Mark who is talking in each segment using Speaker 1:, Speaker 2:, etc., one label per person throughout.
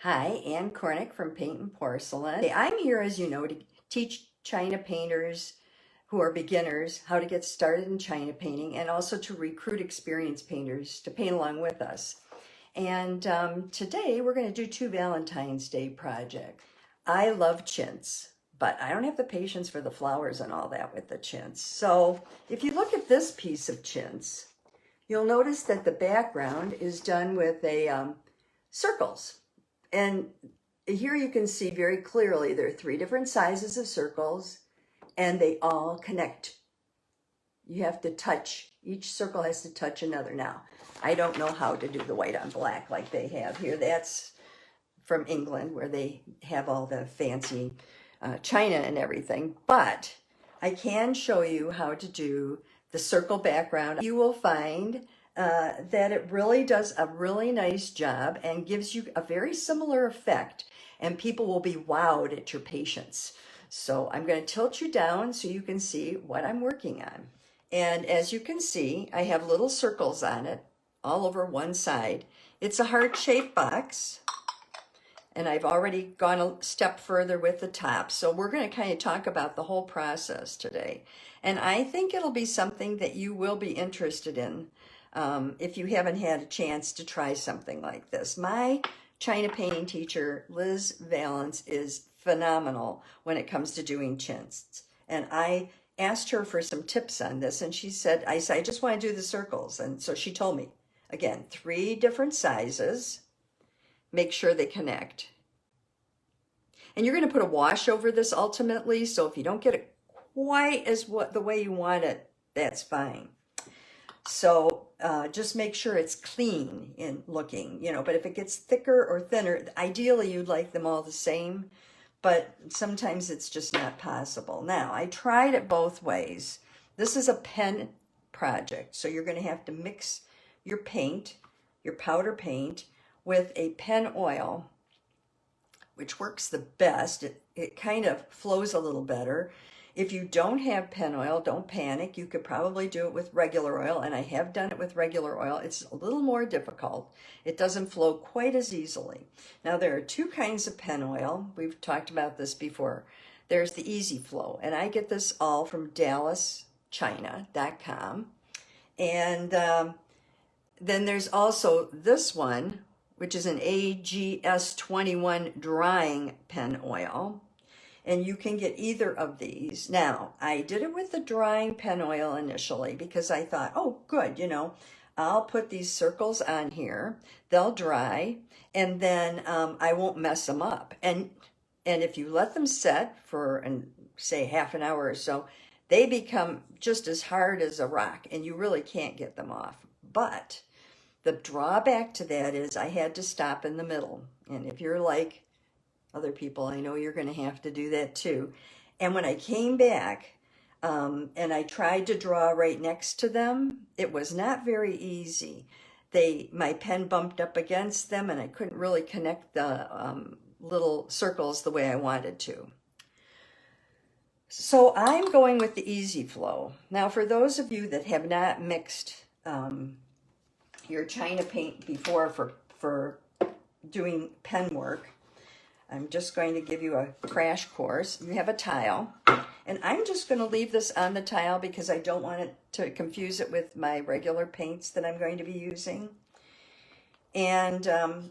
Speaker 1: Hi, Ann Cornick from Paint and Porcelain. Hey, I'm here, as you know, to teach China painters who are beginners how to get started in China painting and also to recruit experienced painters to paint along with us. And today we're going to do two Valentine's Day projects. I love chintz, but I don't have the patience for the flowers and all that with the chintz. So if you look at this piece of chintz, you'll notice that the background is done with circles. And here you can see very clearly there are three different sizes of circles and they all connect. You have to touch, each circle has to touch another. Now, I don't know how to do the white on black like they have here. That's from England where they have all the fancy china and everything. But I can show you how to do the circle background. You will find that it really does a really nice job and gives you a very similar effect, and people will be wowed at your patience. So I'm going to tilt you down so you can see what I'm working on. And as you can see, I have little circles on it all over one side. It's a heart-shaped box, and I've already gone a step further with the top. So we're going to kind of talk about the whole process today. And I think it'll be something that you will be interested in if you haven't had a chance to try something like this. My China painting teacher, Liz Valance, is phenomenal when it comes to doing chintz. And I asked her for some tips on this, and she said, I said, I just want to do the circles. And so she told me, again, three different sizes. Make sure they connect. And you're going to put a wash over this ultimately, so if you don't get it quite as the way you want it, that's fine. So just make sure it's clean in looking, but if it gets thicker or thinner, ideally you'd like them all the same, but sometimes it's just not possible. Now, I tried it both ways. This is a pen project, so you're going to have to mix your paint, your powder paint, with a pen oil, which works the best. It kind of flows a little better. If you don't have pen oil, don't panic. You could probably do it with regular oil, and I have done it with regular oil. It's a little more difficult. It doesn't flow quite as easily. Now, there are two kinds of pen oil. We've talked about this before. There's the Easy Flow, and I get this all from DallasChina.com. And then there's also this one, which is an AGS21 drying pen oil. And you can get either of these. Now, I did it with the drying pen oil initially because I thought, oh, good, I'll put these circles on here. They'll dry, and then I won't mess them up. And if you let them set for, say, half an hour or so, they become just as hard as a rock, and you really can't get them off. But the drawback to that is I had to stop in the middle. And if you're like other people, I know you're going to have to do that too. And when I came back and I tried to draw right next to them, it was not very easy. My pen bumped up against them and I couldn't really connect the little circles the way I wanted to. So I'm going with the Easy Flow. Now, for those of you that have not mixed your China paint before for doing pen work, I'm just going to give you a crash course. You have a tile, and I'm just going to leave this on the tile because I don't want it to confuse it with my regular paints that I'm going to be using. And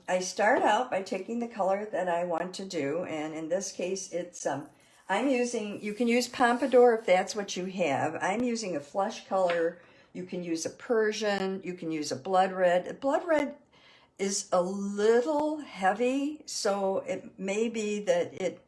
Speaker 1: I start out by taking the color that I want to do, and in this case, it's you can use Pompadour if that's what you have. I'm using a flesh color. You can use a Persian. You can use a blood red. Blood red is a little heavy, so it may be that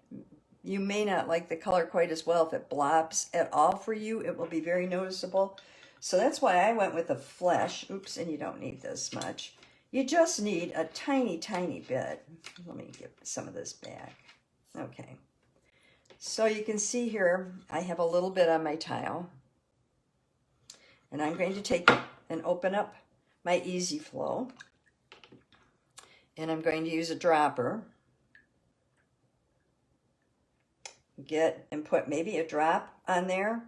Speaker 1: you may not like the color quite as well. If it blobs at all for you, it will be very noticeable. So that's why I went with a flesh. Oops, and you don't need this much. You just need a tiny, tiny bit. Let me get some of this back. Okay. So you can see here, I have a little bit on my tile. And I'm going to take and open up my Easy Flow. And I'm going to use a dropper. And put maybe a drop on there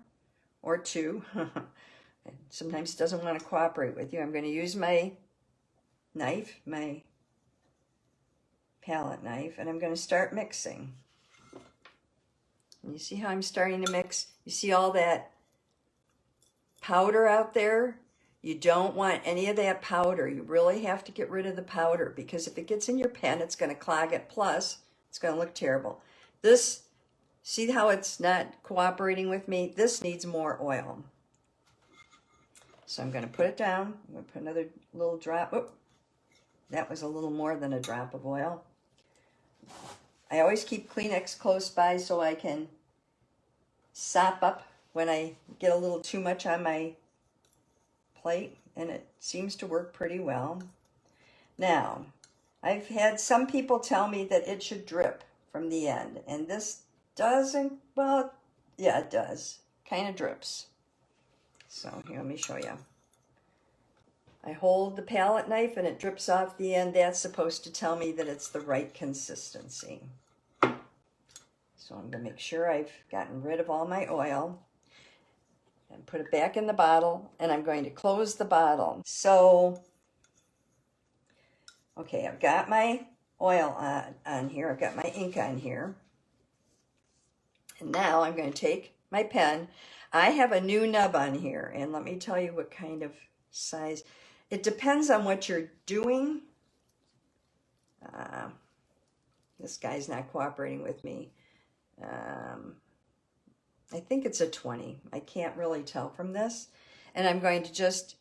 Speaker 1: or two. Sometimes it doesn't want to cooperate with you. I'm going to use my knife, my palette knife, and I'm going to start mixing. And you see how I'm starting to mix? You see all that powder out there? You don't want any of that powder. You really have to get rid of the powder, because if it gets in your pen, it's going to clog it. Plus, it's going to look terrible. This, see how it's not cooperating with me? This needs more oil. So I'm going to put it down. I'm going to put another little drop. Oh, that was a little more than a drop of oil. I always keep Kleenex close by so I can sop up when I get a little too much on my plate, and it seems to work pretty well. Now, I've had some people tell me that it should drip from the end, and this doesn't, well, yeah, it does. Kind of drips. So here, let me show you. I hold the palette knife and it drips off the end. That's supposed to tell me that it's the right consistency. So I'm going to make sure I've gotten rid of all my oil and put it back in the bottle, and I'm going to close the bottle. So, okay, I've got my oil on here. I've got my ink on here. And now I'm going to take my pen. I have a new nub on here, and let me tell you what kind of size. It depends on what you're doing. This guy's not cooperating with me. I think it's a 20. I can't really tell from this. And I'm going to just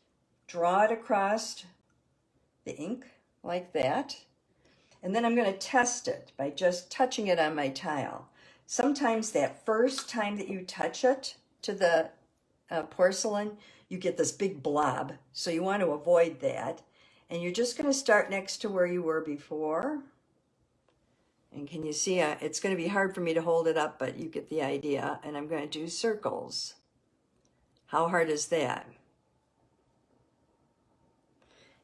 Speaker 1: draw it across the ink like that. And then I'm going to test it by just touching it on my tile. Sometimes that first time that you touch it to the porcelain, you get this big blob. So you want to avoid that. And you're just going to start next to where you were before. And can you see, it's going to be hard for me to hold it up, but you get the idea. And I'm going to do circles. How hard is that?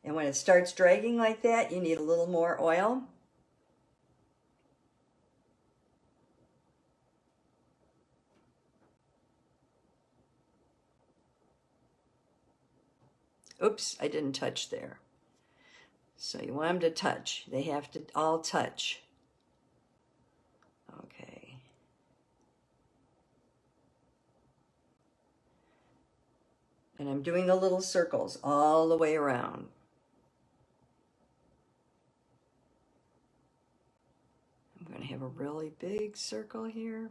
Speaker 1: And when it starts dragging like that, you need a little more oil. Oops, I didn't touch there. So you want them to touch. They have to all touch. Okay. And I'm doing the little circles all the way around. I'm going to have a really big circle here.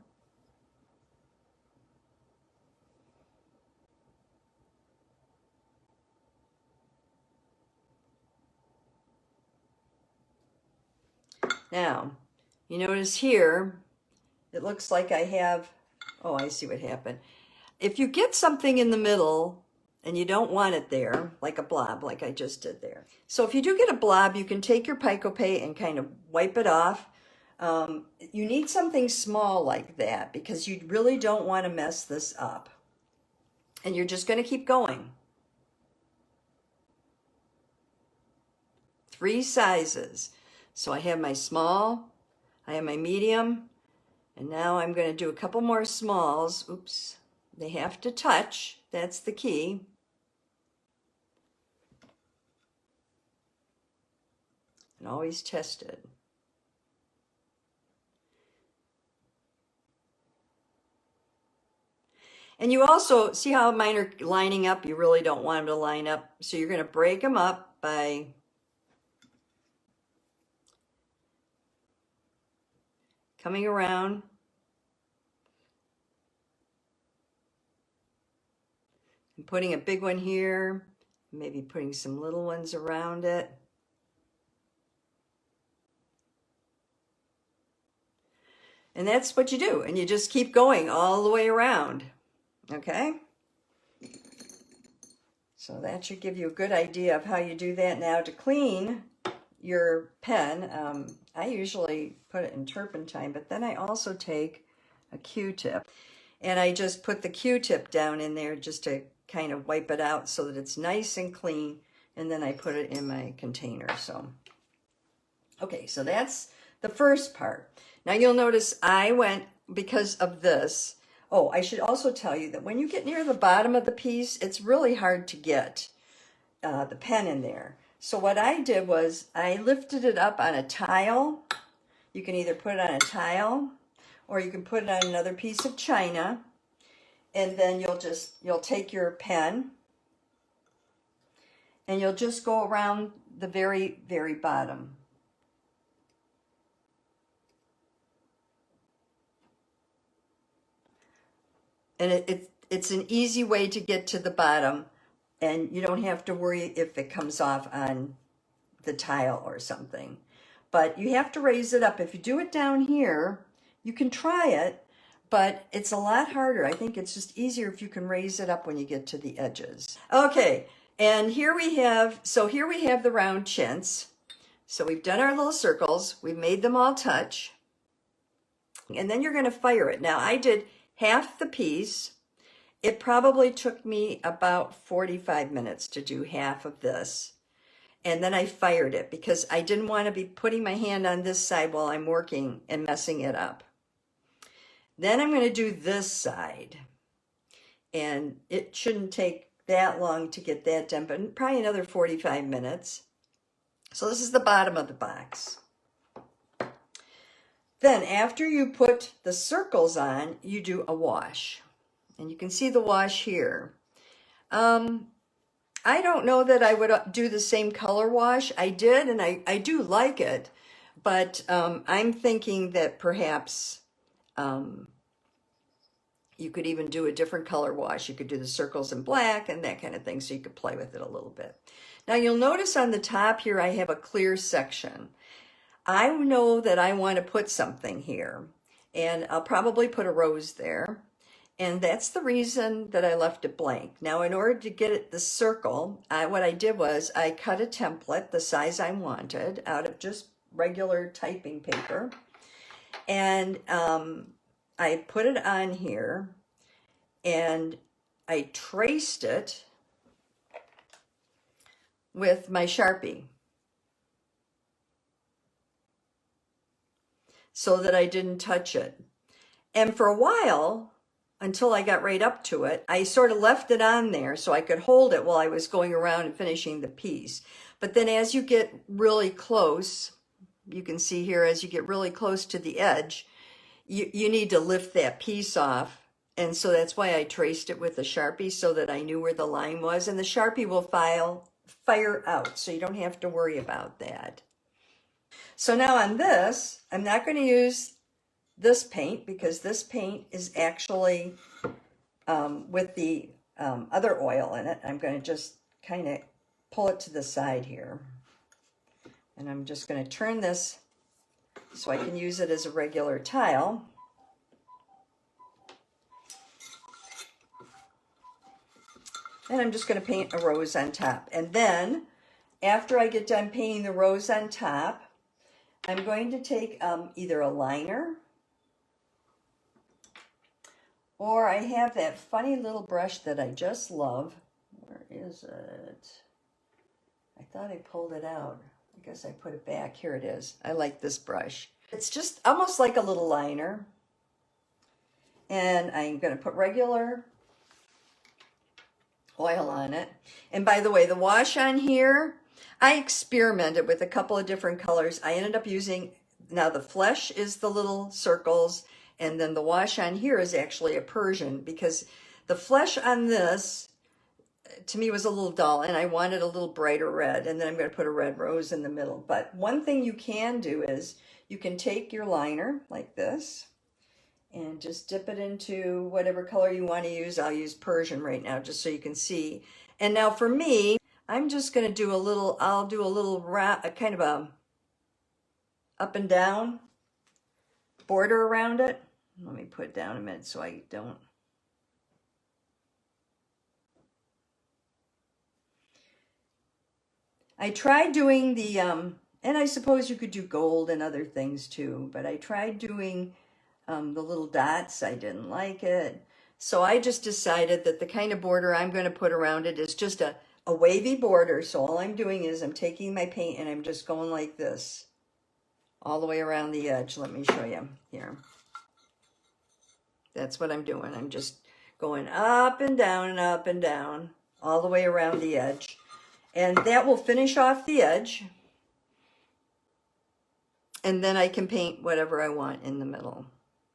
Speaker 1: Now, you notice here, it looks like I have, oh, I see what happened. If you get something in the middle and you don't want it there, like a blob, like I just did there. So if you do get a blob, you can take your Pico-Pay and kind of wipe it off. You need something small like that because you really don't want to mess this up. And you're just going to keep going. 3 sizes. So I have my small, I have my medium, and now I'm going to do a couple more smalls. Oops, they have to touch. That's the key. And always test it. And you also, see how mine are lining up? You really don't want them to line up. So you're going to break them up by coming around. And putting a big one here, maybe putting some little ones around it. And that's what you do. And you just keep going all the way around. Okay? So that should give you a good idea of how you do that. Now to clean your pen, I usually put it in turpentine, but then I also take a Q-tip. And I just put the Q-tip down in there just to kind of wipe it out so that it's nice and clean. And then I put it in my container. So, okay, so that's the first part. Now you'll notice I went, because of this, oh, I should also tell you that when you get near the bottom of the piece, it's really hard to get the pen in there. So what I did was I lifted it up on a tile You can either put it on a tile or you can put it on another piece of china, and then you'll take your pen and you'll just go around the very, very bottom. And it's an easy way to get to the bottom, and you don't have to worry if it comes off on the tile or something. But you have to raise it up. If you do it down here, you can try it, but it's a lot harder. I think it's just easier if you can raise it up when you get to the edges. Okay, and here we have the round chintz. So we've done our little circles. We've made them all touch. And then you're going to fire it. Now I did half the piece. It probably took me about 45 minutes to do half of this. And then I fired it because I didn't want to be putting my hand on this side while I'm working and messing it up. Then I'm going to do this side. And it shouldn't take that long to get that done, but probably another 45 minutes. So this is the bottom of the box. Then after you put the circles on, you do a wash. And you can see the wash here. I don't know that I would do the same color wash. I did, and I do like it. But I'm thinking that perhaps you could even do a different color wash. You could do the circles in black and that kind of thing, so you could play with it a little bit. Now you'll notice on the top here I have a clear section. I know that I want to put something here, and I'll probably put a rose there. And that's the reason that I left it blank. Now, in order to get it the circle, what I did was I cut a template the size I wanted out of just regular typing paper. And I put it on here and I traced it with my Sharpie so that I didn't touch it. And for a while, until I got right up to it, I sort of left it on there so I could hold it while I was going around and finishing the piece. But then as you get really close, you can see here, as you get really close to the edge, you need to lift that piece off. And so that's why I traced it with a Sharpie so that I knew where the line was. And the Sharpie will fire out, so you don't have to worry about that. So now on this, I'm not going to use this paint because this paint is actually with the other oil in it. I'm going to just kind of pull it to the side here. And I'm just going to turn this so I can use it as a regular tile. And I'm just going to paint a rose on top. And then after I get done painting the rose on top, I'm going to take either a liner, or I have that funny little brush that I just love. Where is it? I thought I pulled it out. I guess I put it back. Here it is. I like this brush. It's just almost like a little liner. And I'm going to put regular oil on it. And by the way, the wash on here, I experimented with a couple of different colors. I ended up using, now the flesh is the little circles, and then the wash on here is actually a Persian, because the flesh on this, to me, was a little dull, and I wanted a little brighter red, and then I'm going to put a red rose in the middle. But one thing you can do is you can take your liner like this and just dip it into whatever color you want to use. I'll use Persian right now just so you can see. And now for me, I'm just going to do a little, I'll do a little kind of a up and down border around it. Let me put it down a minute so I don't. I tried doing the, and I suppose you could do gold and other things too, but I tried doing the little dots. I didn't like it. So I just decided that the kind of border I'm going to put around it is just a wavy border. So all I'm doing is I'm taking my paint and I'm just going like this all the way around the edge. Let me show you here. That's what I'm doing. I'm just going up and down all the way around the edge. And that will finish off the edge. And then I can paint whatever I want in the middle.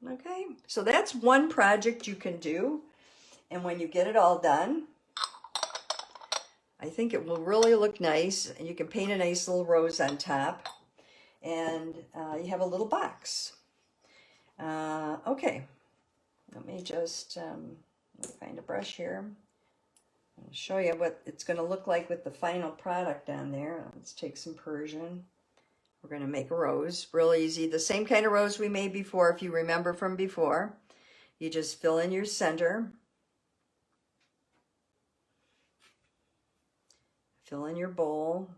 Speaker 1: Okay, so that's one project you can do. And when you get it all done, I think it will really look nice. And you can paint a nice little rose on top. And you have a little box. Okay, let me just let me find a brush here. I'll show you what it's going to look like with the final product on there. Let's take some Persian. We're going to make a rose, real easy. The same kind of rose we made before, if you remember from before. You just fill in your center. Fill in your bowl.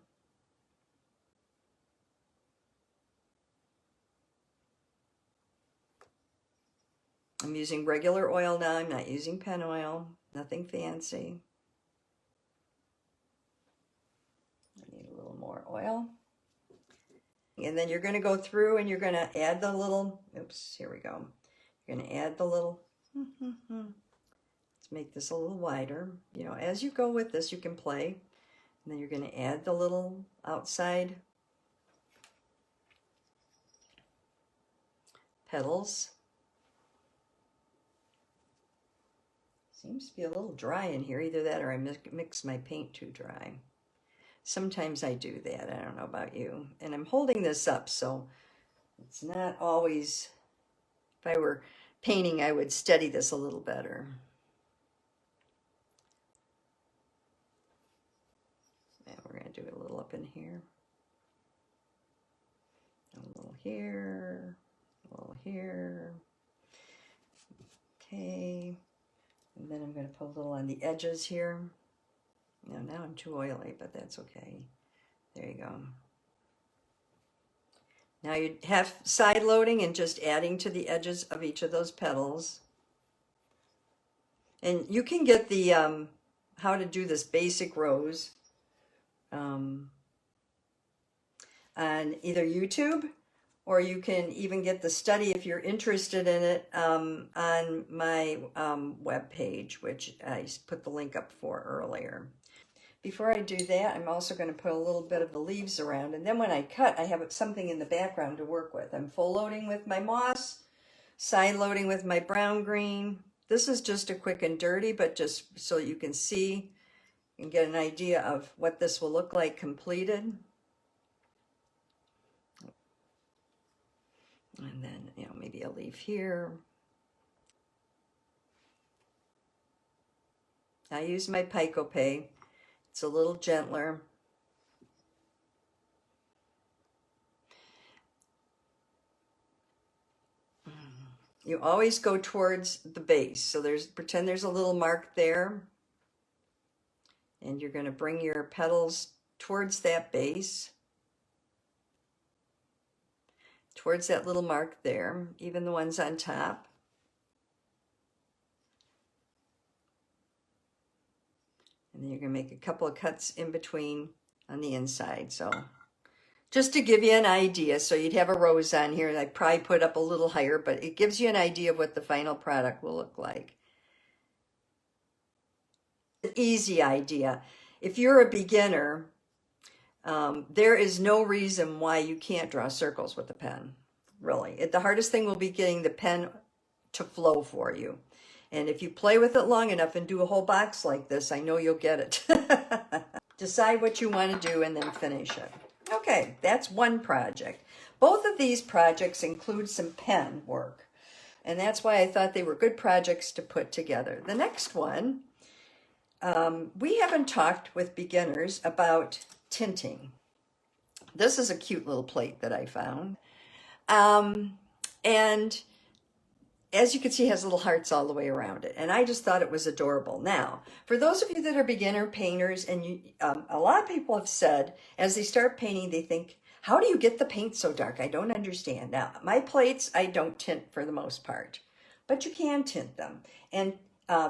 Speaker 1: I'm using regular oil now. I'm not using pen oil. Nothing fancy. I need a little more oil. And then you're going to go through and you're going to add the little, oops, here we go. You're going to add the little, let's make this a little wider. You know, as you go with this, you can play. And then you're going to add the little outside petals. Seems to be a little dry in here. Either that or I mix my paint too dry. Sometimes I do that. I don't know about you. And I'm holding this up, so it's not always, if I were painting, I would steady this a little better. And we're going to do a little up in here. A little here. A little here. Okay. And then I'm going to put a little on the edges here. Now I'm too oily, but that's okay. There you go. Now you have side loading and just adding to the edges of each of those petals. And you can get the how to do this basic rose on either YouTube, or you can even get the study if you're interested in it on my web page, which I put the link up for earlier. Before I do that, I'm also going to put a little bit of the leaves around, and then when I cut, I have something in the background to work with. I'm full loading with my moss, side loading with my brown green. This is just a quick and dirty, but just so you can see and get an idea of what this will look like completed. And then, you know, maybe a leaf here. I use my Picope. It's a little gentler. You always go towards the base. So pretend there's a little mark there. And you're going to bring your petals towards that base. Towards that little mark there, even the ones on top. And then you're going to make a couple of cuts in between on the inside. So just to give you an idea, so you'd have a rose on here, and I'd probably put up a little higher, but it gives you an idea of what the final product will look like. An easy idea. If you're a beginner, there is no reason why you can't draw circles with a pen, really. The hardest thing will be getting the pen to flow for you. And if you play with it long enough and do a whole box like this, I know you'll get it. Decide what you want to do and then finish it. Okay, that's one project. Both of these projects include some pen work, and that's why I thought they were good projects to put together. The next one, we haven't talked with beginners about tinting. This is a cute little plate that I found. And as you can see, it has little hearts all the way around it. And I just thought it was adorable. Now, for those of you that are beginner painters, and a lot of people have said, as they start painting, they think, how do you get the paint so dark? I don't understand. Now, my plates, I don't tint for the most part, but you can tint them. And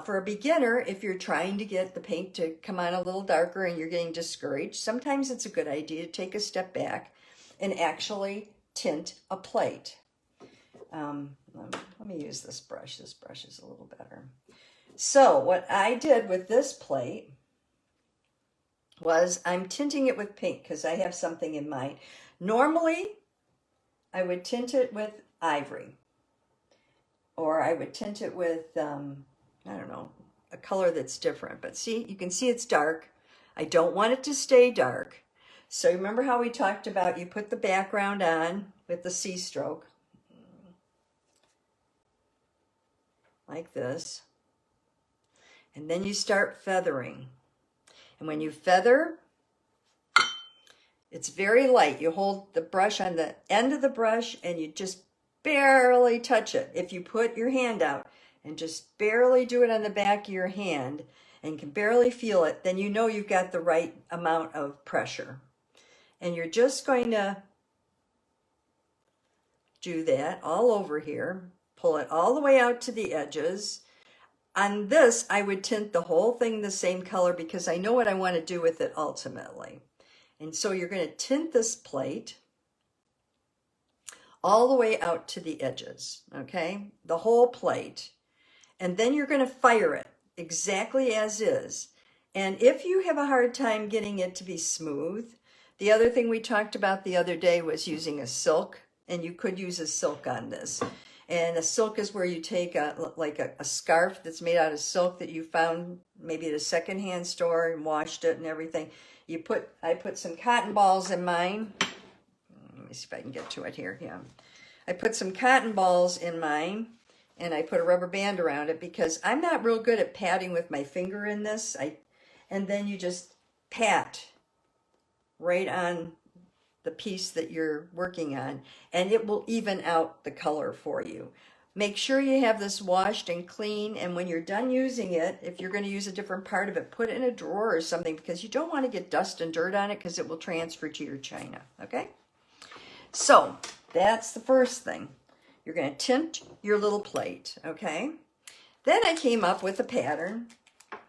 Speaker 1: for a beginner, if you're trying to get the paint to come on a little darker and you're getting discouraged, sometimes it's a good idea to take a step back and actually tint a plate. Let me use this brush. This brush is a little better. So what I did with this plate was I'm tinting it with pink because I have something in mind. Normally, I would tint it with ivory, or I would tint it with, I don't know, a color that's different. But see, you can see it's dark. I don't want it to stay dark. So remember how we talked about you put the background on with the C-stroke, like this. And then you start feathering. And when you feather, it's very light. You hold the brush on the end of the brush and you just barely touch it. If you put your hand out and just barely do it on the back of your hand and can barely feel it, then you know you've got the right amount of pressure. And you're just going to do that all over here. Pull it all the way out to the edges. On this, I would tint the whole thing the same color because I know what I want to do with it ultimately. And so you're going to tint this plate all the way out to the edges, okay? The whole plate. And then you're going to fire it exactly as is. And if you have a hard time getting it to be smooth, the other thing we talked about the other day was using a silk, and you could use a silk on this. And a silk is where you take a scarf that's made out of silk that you found maybe at a secondhand store and washed it and everything. I put some cotton balls in mine. Let me see if I can get to it here. Yeah, I put some cotton balls in mine, and I put a rubber band around it because I'm not real good at patting with my finger in this. And then you just pat right on the piece that you're working on, and it will even out the color for you. Make sure you have this washed and clean, and when you're done using it, if you're going to use a different part of it, put it in a drawer or something because you don't want to get dust and dirt on it because it will transfer to your china, okay? So that's the first thing. You're going to tint your little plate, okay? Then I came up with a pattern.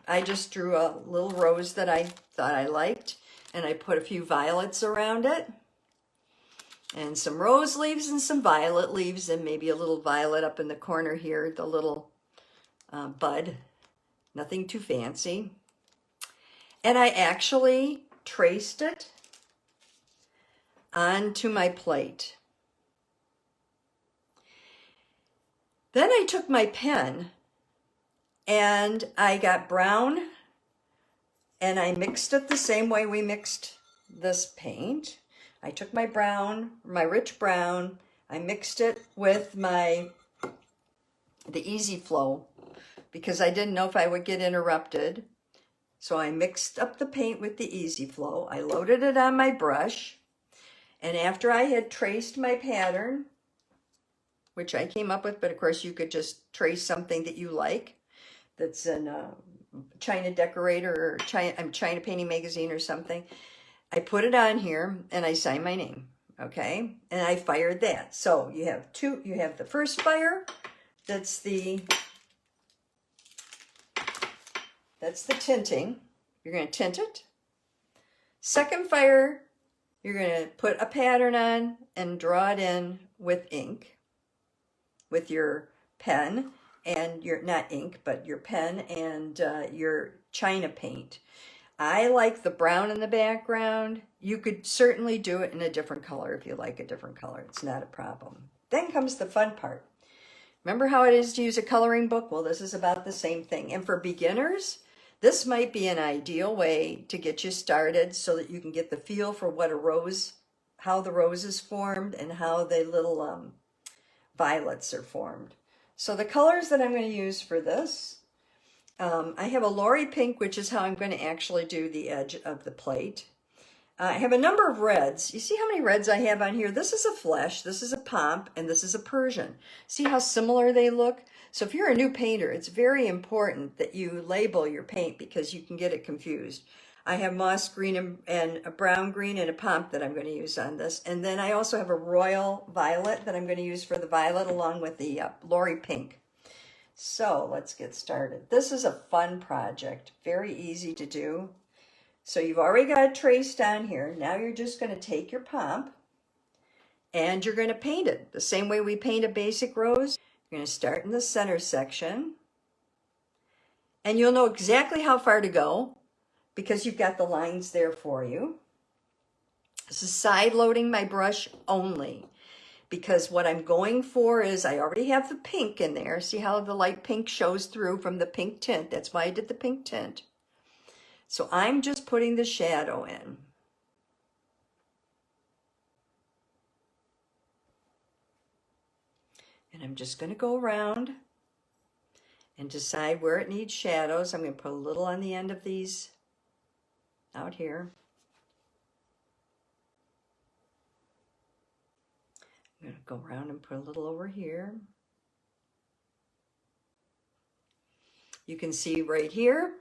Speaker 1: I just drew a little rose that I thought I liked, and I put a few violets around it, and some rose leaves and some violet leaves, and maybe a little violet up in the corner here, the little bud. Nothing too fancy. And I actually traced it onto my plate. Then I took my pen and I got brown and I mixed it the same way we mixed this paint. I took my brown, my rich brown, I mixed it with the Easy Flow because I didn't know if I would get interrupted. So I mixed up the paint with the Easy Flow. I loaded it on my brush, and after I had traced my pattern, which I came up with, but of course you could just trace something that you like that's in a China Decorator or China Painting Magazine or something. I put it on here and I signed my name, okay? And I fired that. So you have the first fire, that's the tinting. You're going to tint it. Second fire, you're going to put a pattern on and draw it in with ink, with your pen and not ink, but your pen and your China paint. I like the brown in the background. You could certainly do it in a different color if you like a different color. It's not a problem. Then comes the fun part. Remember how it is to use a coloring book? Well, this is about the same thing. And for beginners, this might be an ideal way to get you started so that you can get the feel for what a rose, how the rose is formed and how the little violets are formed. So the colors that I'm going to use for this, I have a Lori Pink, which is how I'm going to actually do the edge of the plate. I have a number of reds. You see how many reds I have on here? This is a flesh, this is a pomp, and this is a Persian. See how similar they look? So if you're a new painter, it's very important that you label your paint because you can get it confused. I have moss green and a brown green and a pomp that I'm going to use on this. And then I also have a royal violet that I'm going to use for the violet along with the Lori Pink. So let's get started. This is a fun project, very easy to do. So you've already got it traced on here. Now you're just going to take your pomp and you're going to paint it the same way we paint a basic rose. You're going to start in the center section and you'll know exactly how far to go because you've got the lines there for you. This is side loading my brush only. because what I'm going for is I already have the pink in there. See how the light pink shows through from the pink tint? That's why I did the pink tint. So I'm just putting the shadow in. And I'm just going to go around and decide where it needs shadows. I'm going to put a little on the end of these out here. I'm going to go around and put a little over here. You can see right here,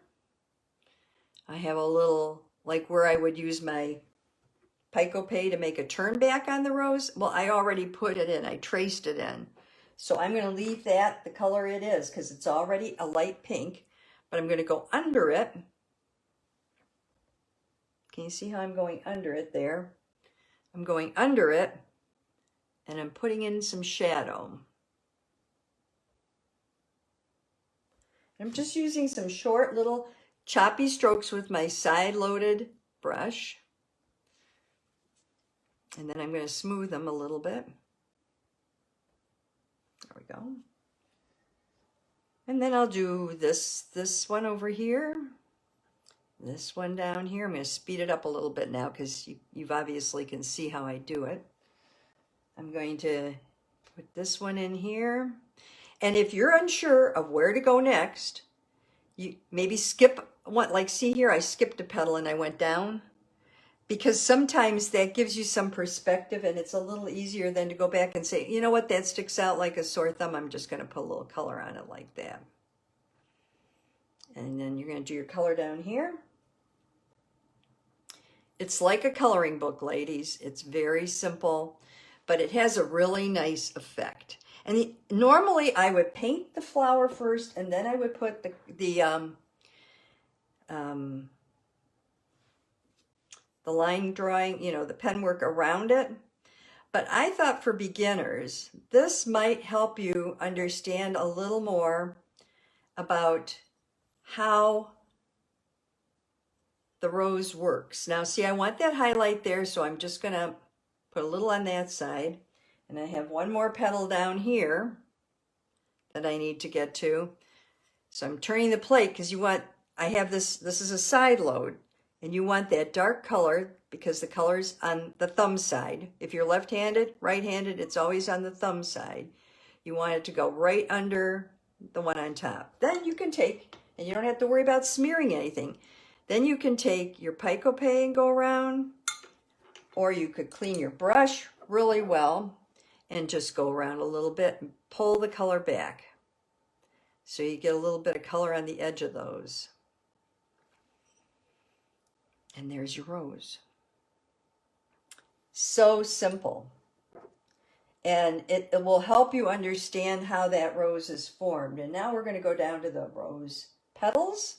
Speaker 1: I have a little, like where I would use my Pico-Pay to make a turn back on the rose. Well, I already put it in, I traced it in. So I'm going to leave that the color it is because it's already a light pink, but I'm going to go under it. Can you see how I'm going under it there? I'm going under it and I'm putting in some shadow. I'm just using some short little choppy strokes with my side-loaded brush. And then I'm going to smooth them a little bit. There we go. And then I'll do this one over here. This one down here. I'm going to speed it up a little bit now because you've obviously can see how I do it. I'm going to put this one in here. And if you're unsure of where to go next, you maybe skip one. Like see here, I skipped a petal and I went down. Because sometimes that gives you some perspective and it's a little easier than to go back and say, you know what, that sticks out like a sore thumb. I'm just going to put a little color on it like that. And then you're going to do your color down here. It's like a coloring book, ladies. It's very simple, but it has a really nice effect. And normally I would paint the flower first and then I would put the line drawing, you know, the pen work around it. But I thought for beginners, this might help you understand a little more about how the rose works. Now, see, I want that highlight there, so I'm just going to put a little on that side. And I have one more petal down here that I need to get to. So I'm turning the plate because you want, I have this is a side load. And you want that dark color because the color's on the thumb side. If you're left-handed, right-handed, it's always on the thumb side. You want it to go right under the one on top. Then you can take, and you don't have to worry about smearing anything. Then you can take your Pico-Pay and go around, or you could clean your brush really well and just go around a little bit and pull the color back. So you get a little bit of color on the edge of those. And there's your rose. So simple. And it will help you understand how that rose is formed. And now we're going to go down to the rose petals.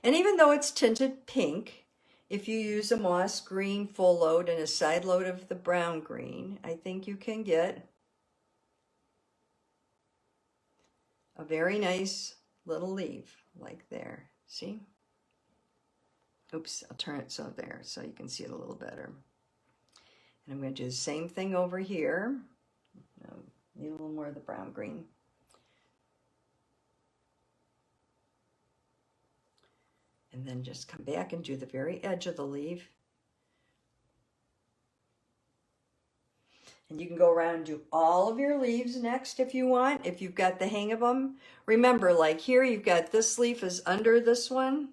Speaker 1: And even though it's tinted pink, if you use a moss green full load and a side load of the brown green, I think you can get a very nice little leaf like there. See? Oops, I'll turn it so there so you can see it a little better. And I'm going to do the same thing over here. Need a little more of the brown green. And then just come back and do the very edge of the leaf. And you can go around and do all of your leaves next if you want, if you've got the hang of them. Remember, like here, you've got this leaf is under this one.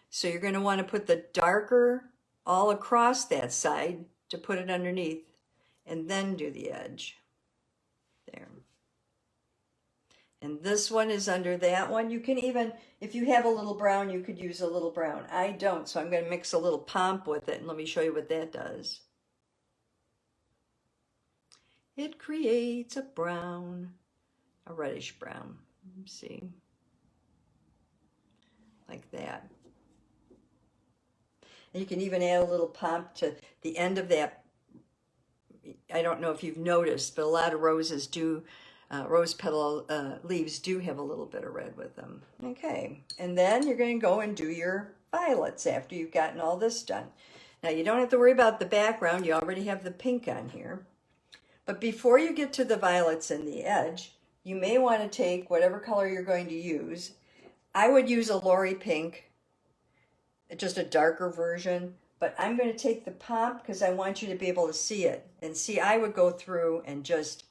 Speaker 1: So you're going to want to put the darker all across that side to put it underneath and then do the edge. There. And this one is under that one. You can even, if you have a little brown, you could use a little brown. I don't, so I'm going to mix a little pomp with it and let me show you what that does. It creates a brown, a reddish brown. See? Like that. And you can even add a little pomp to the end of that. I don't know if you've noticed, but a lot of roses do, rose petal leaves do have a little bit of red with them. Okay, and then you're going to go and do your violets after you've gotten all this done. Now you don't have to worry about the background. You already have the pink on here. But before you get to the violets in the edge, you may want to take whatever color you're going to use. I would use a Lori Pink, just a darker version, but I'm going to take the pomp because I want you to be able to see it. And see, I would go through and just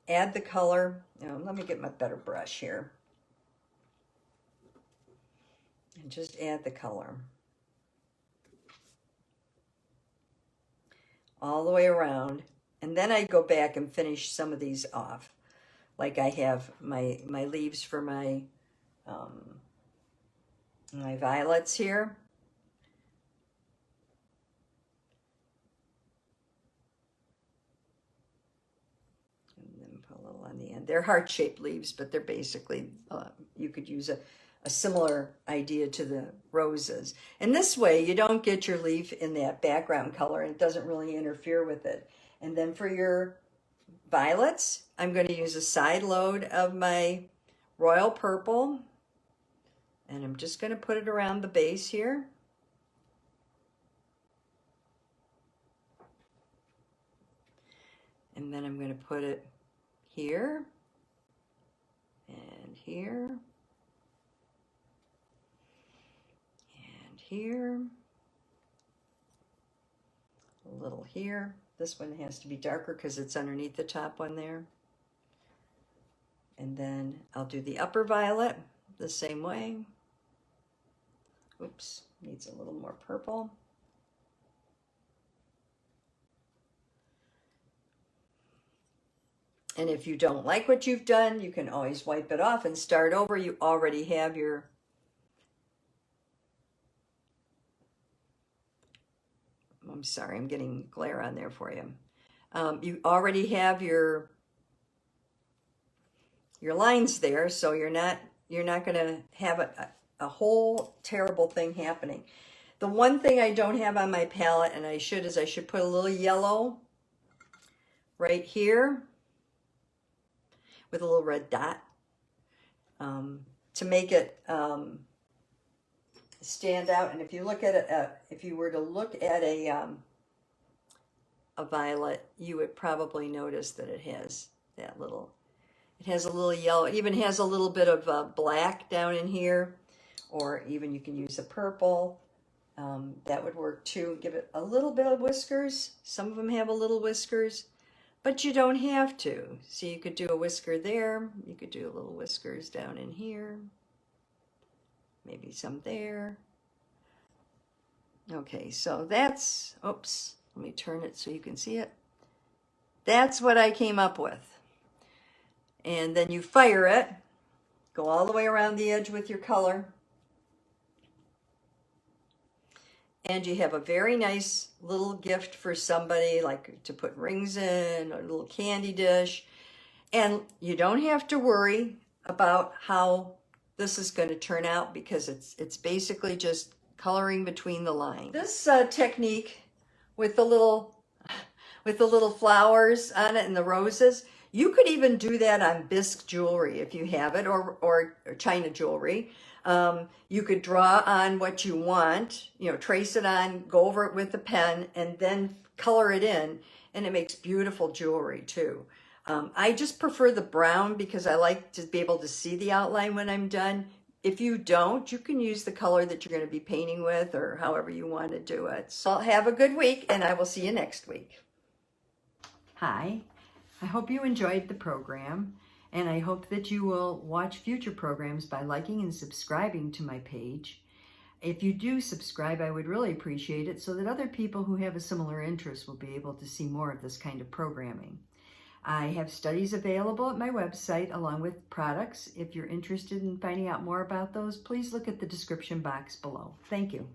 Speaker 1: add the color. Let me get my better brush here. And just add the color. All the way around. And then I go back and finish some of these off. Like I have my leaves for my my violets here. And then put a little on the end. They're heart-shaped leaves, but they're basically, you could use a similar idea to the roses. And this way, you don't get your leaf in that background color, and it doesn't really interfere with it. And then for your violets, I'm going to use a side load of my royal purple, and I'm just going to put it around the base here. And then I'm going to put it here and here and here, a little here. This one has to be darker because it's underneath the top one there. And then I'll do the upper violet the same way. Oops, needs a little more purple. And if you don't like what you've done, you can always wipe it off and start over. You already have your I'm sorry, I'm getting glare on there for you. You already have your lines there, so you're not going to have a whole terrible thing happening. The one thing I don't have on my palette, and I should put a little yellow right here with a little red dot to make it stand out. And if you look at it, if you were to look at a violet, you would probably notice that it has that little, it has a little yellow. It even has a little bit of black down in here, or even you can use a purple. That would work too. Give it a little bit of whiskers. Some of them have a little whiskers, but you don't have to. So you could do a whisker there. You could do a little whiskers down in here. Maybe some there. Okay, so that's, oops, let me turn it so you can see it. That's what I came up with. And then you fire it, go all the way around the edge with your color. And you have a very nice little gift for somebody, like to put rings in, or a little candy dish. And you don't have to worry about how this is going to turn out, because it's basically just coloring between the lines. This technique with the little flowers on it and the roses, you could even do that on bisque jewelry if you have it, or china jewelry. You could draw on what you want, trace it on, go over it with a pen, and then color it in, and it makes beautiful jewelry too. I just prefer the brown because I like to be able to see the outline when I'm done. If you don't, you can use the color that you're going to be painting with, or however you want to do it. So have a good week, and I will see you next week. Hi, I hope you enjoyed the program, and I hope that you will watch future programs by liking and subscribing to my page. If you do subscribe, I would really appreciate it, so that other people who have a similar interest will be able to see more of this kind of programming. I have studies available at my website along with products. If you're interested in finding out more about those, please look at the description box below. Thank you.